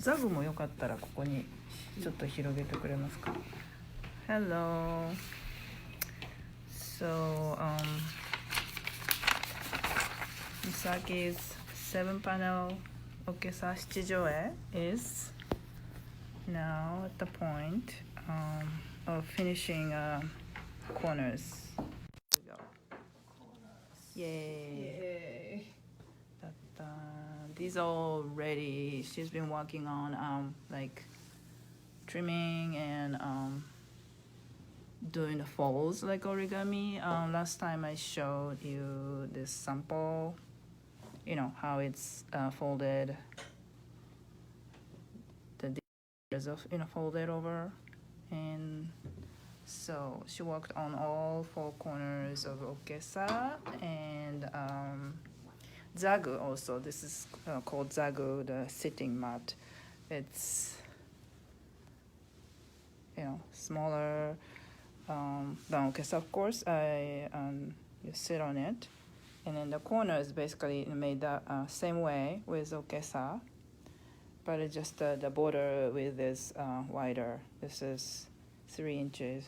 ザグもよかったらここにちょっと広げてくれますか。 Hello. So Misaki's 7-panel Okesa 七条絵 is now at the point of finishing corners. Yay. These are all ready. She's been working on like trimming and doing the folds like origami. Last time I showed you this sample, you know how it's folded, the details of folded over, and so she worked on all four corners of Okesa and zagu also. This is called zagu, the sitting mat. It's smaller than Okesa, of course. You sit on it, and then the corner is basically made the same way with Okesa, but it's just the border with this wider. This is 3 inches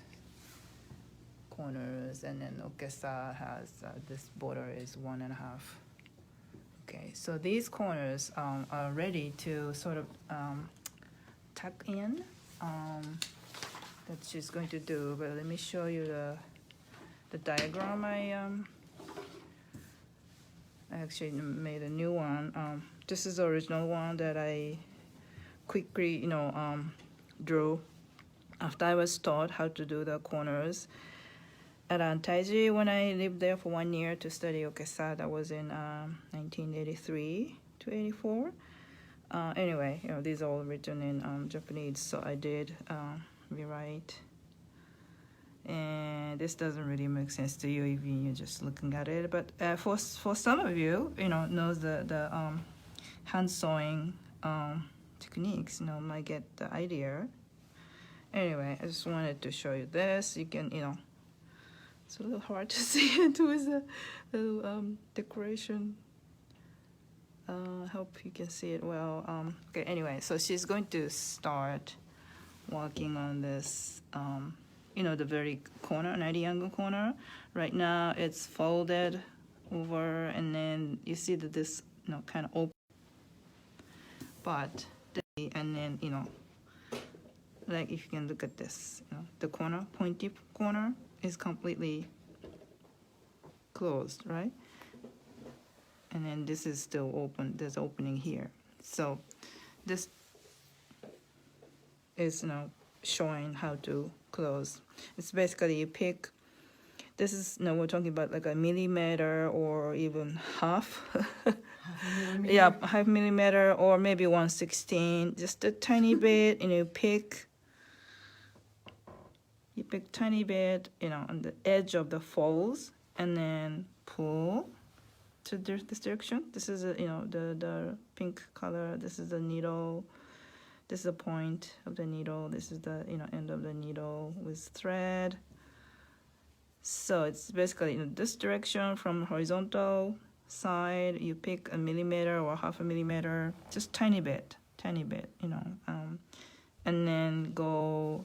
corners, and then Okesa has this border is 1.5. Okay, so these corners are ready to sort of tuck in that she's going to do, but let me show you the diagram. I actually made a new one. This is the original one that I quickly drew after I was taught how to do the corners at Antaiji when I lived there for 1 year to study Okesa. That was in 1983 to 84. Anyway, these are all written in Japanese, so I did rewrite. And this doesn't really make sense to you if you're just looking at it, but for some of you, knows the hand sewing techniques, might get the idea. Anyway, I just wanted to show you this. You can, it's a little hard to see it with the little decoration. Hope you can see it well. Okay, anyway, so she's going to start working on this, the very corner, 90 angle corner. Right now it's folded over, and then you see that this, kind of open. But, and then, like if you can look at this, the corner, pointy corner is completely closed, right? And then this is still open. There's opening here. So this is showing how to close. It's basically you pick. This is we're talking about like a millimeter or even half. Yeah, half millimeter or maybe 1/16, just a tiny bit, and you pick tiny bit, on the edge of the folds, and then pull to this direction. This is the pink color. This is the needle. This is the point of the needle. This is the end of the needle with thread. So it's basically this direction from horizontal side. You pick a millimeter or half a millimeter, just tiny bit, and then go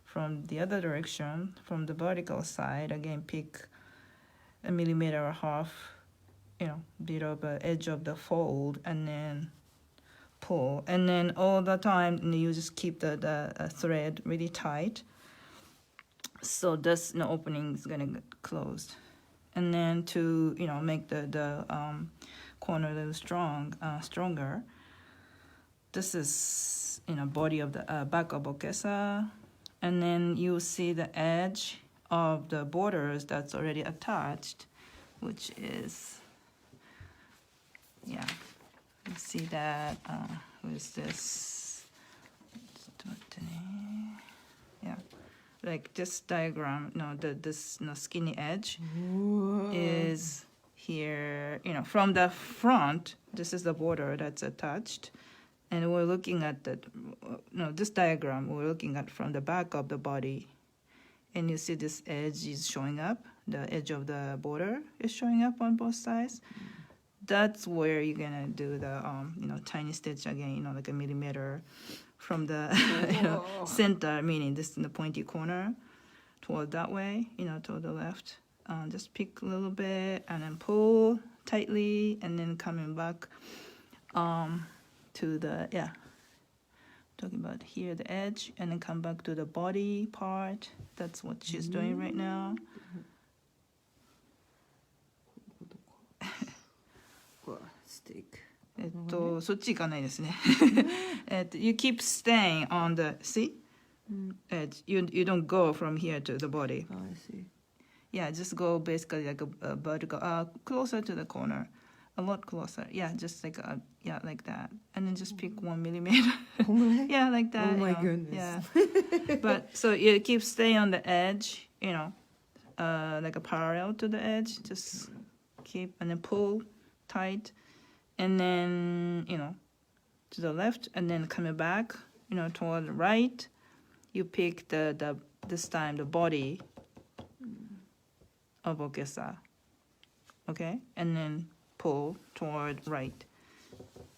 from the other direction, from the vertical side. Again, pick a millimeter or half, bit of the edge of the fold, and then pull. And then all the time, you just keep the thread really tight, so this opening is gonna get closed. And then to make the corner a little stronger. This is body of the back of Okesa, and then you see the edge of the borders that's already attached, which is you see that with this like this diagram, this skinny edge is here, from the front. This is the border that's attached, and we're looking at this diagram we're looking at from the back of the body, and you see this edge is showing up. The edge of the border is showing up on both sides. that's where you're gonna do the tiny stitch again, like a millimeter from the center, meaning this in the pointy corner toward that way, toward the left. Just pick a little bit and then pull tightly, and then coming back to the talking about here the edge, and then come back to the body part. That's what she's doing right now. Stick. そっち行かないですね。You keep staying on the edge. You don't go from here to the body. Oh, I see. Yeah, just go basically like a vertical, closer to the corner, a lot closer. Yeah, just like like that, and then just pick 1 millimeter. Yeah, like that. Oh my goodness. Yeah, but so you keep staying on the edge, like a parallel to the edge. Just keep and then pull tight, and then to the left, and then coming back, toward the right. You pick the this time the body of Okesa, okay, and then pull toward right,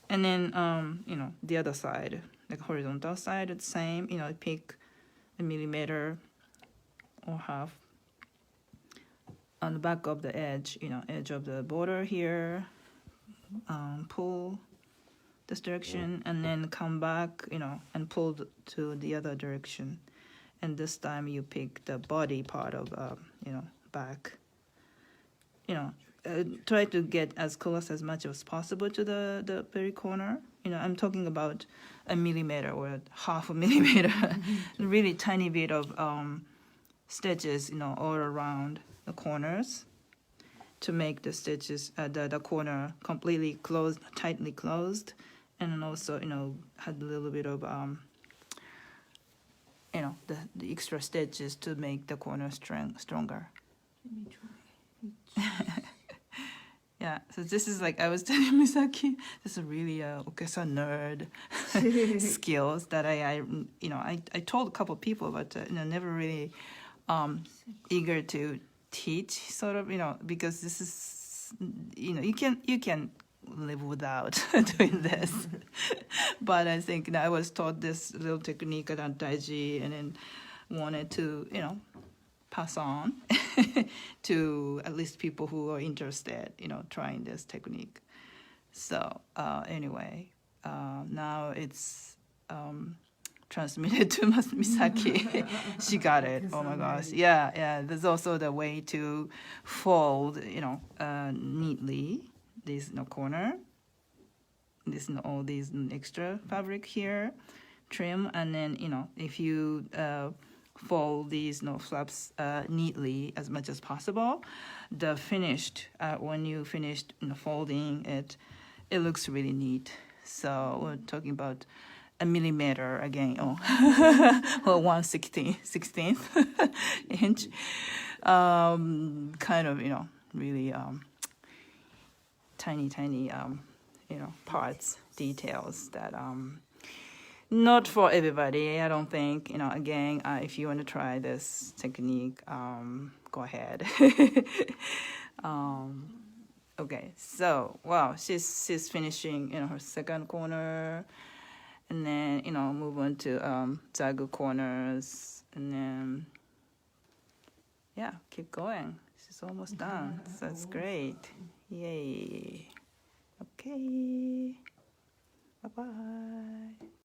and then the other side, like horizontal side, it's same. Pick a millimeter or half on the back of the edge, edge of the border here. Pull this direction, and then come back, and pull to the other direction, and this time you pick the body part of back. Try to get as close as much as possible to the very corner. I'm talking about a millimeter or half a millimeter, really tiny bit of stitches, all around the corners to make the stitches, the corner completely closed, tightly closed, and then also, had a little bit of, the extra stitches to make the corner stronger. Let me try. Yeah, so this is like I was telling Misaki, this is really a Okesa nerd skills that I told a couple of people, but never really eager to teach, sort of, because this is, you can live without doing this. But I think I was taught this little technique at Daiji, and then wanted to, pass on to at least people who are interested, trying this technique. So anyway, now it's transmitted to Misaki. She got it. Oh my gosh. Yeah. There's also the way to fold, neatly this corner. This all these extra fabric here, trim, and then if you fold these flaps neatly as much as possible, the finished when you finished folding it, it looks really neat. So we're talking about a millimeter again, or 1/16th inch, kind of really tiny parts, details that not for everybody, I don't think. Again, if you want to try this technique, go ahead. Okay, so she's finishing her second corner, and then move on to zagu corners, and then keep going. She's almost done, so it's great. Yay. Okay, bye bye.